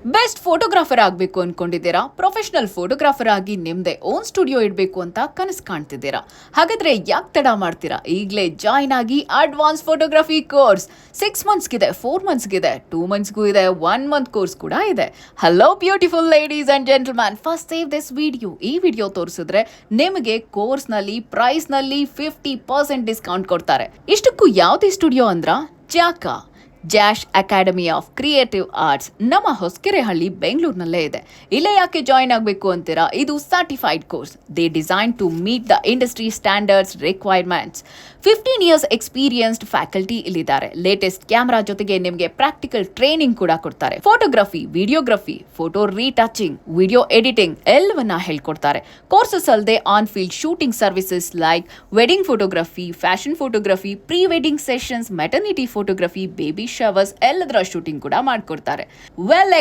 Best photographer ಆಗಬೇಕು ಅನ್ಕೊಂಡಿದ್ದೀರಾ? Professional photographer ಆಗಿ ನಿಮ್ದೇ ಓನ್ ಸ್ಟುಡಿಯೋ ಇಡಬೇಕು ಅಂತ ಕನಸು ಕಾಣ್ತಿದ್ದೀರಾ? ಹಾಗಾದ್ರೆ ಯಾಕೆ ತಡ ಮಾಡ್ತೀರಾ? ಈಗಲೇ ಜಾಯ್ನ್ ಆಗಿ ಅಡ್ವಾನ್ಸ್ ಫೋಟೋಗ್ರಫಿ ಕೋರ್ಸ್ 6 ಮಂತ್ಸ್ಗಿದೆ, 4 ಮಂತ್ಸ್ಗಿದೆ, 2 ಮಂತ್ಸ್ಗೂ ಇದೆ, 1 ಮಂತ್ ಕೋರ್ಸ್ ಕೂಡ ಇದೆ. Hello beautiful ladies and gentleman, first save this video. ಈ ವಿಡಿಯೋ ತೋರಿಸಿದ್ರೆ ನಿಮಗೆ ಕೋರ್ಸ್ನಲ್ಲಿ ಪ್ರೈಸ್ನಲ್ಲಿ 50% ಡಿಸ್ಕೌಂಟ್ ಕೊಡ್ತಾರೆ. ಇಷ್ಟಕ್ಕೂ ಯಾವುದೇ ಸ್ಟುಡಿಯೋ ಅಂದ್ರ Josh academy of creative arts ನಮ್ಮ ಹೊಸಕೆರೆಹಳ್ಳಿ ಬೆಂಗಳೂರಿನಲ್ಲೇ ಇದೆ. ಇಲ್ಲೇ ಯಾಕೆ ಜಾಯಿನ್ ಆಗಬೇಕು ಅಂತೀರಾ? ಇದು certified course. They design to meet the industry standards requirements. 15 years experienced faculty ಇಲ್ಲಿದ್ದಾರೆ. ಲೇಟೆಸ್ಟ್ ಕ್ಯಾಮ್ರಾ ಜೊತೆಗೆ ನಿಮಗೆ ಪ್ರಾಕ್ಟಿಕಲ್ ಟ್ರೈನಿಂಗ್ ಕೂಡ ಕೊಡ್ತಾರೆ. Photography, videography, photo retouching, video editing ಎಲ್ಲವನ್ನ ಹೇಳ್ಕೊಡ್ತಾರೆ. ಕೋರ್ಸಸ್ ಅಲ್ಲದೆ on field shooting services like wedding photography, fashion photography, pre wedding sessions, maternity photography, baby showers ಎಲ್ಲದರ shooting ಕೂಡ ಮಾಡ್ಕೊಡ್ತಾರೆ. ವೆಲ್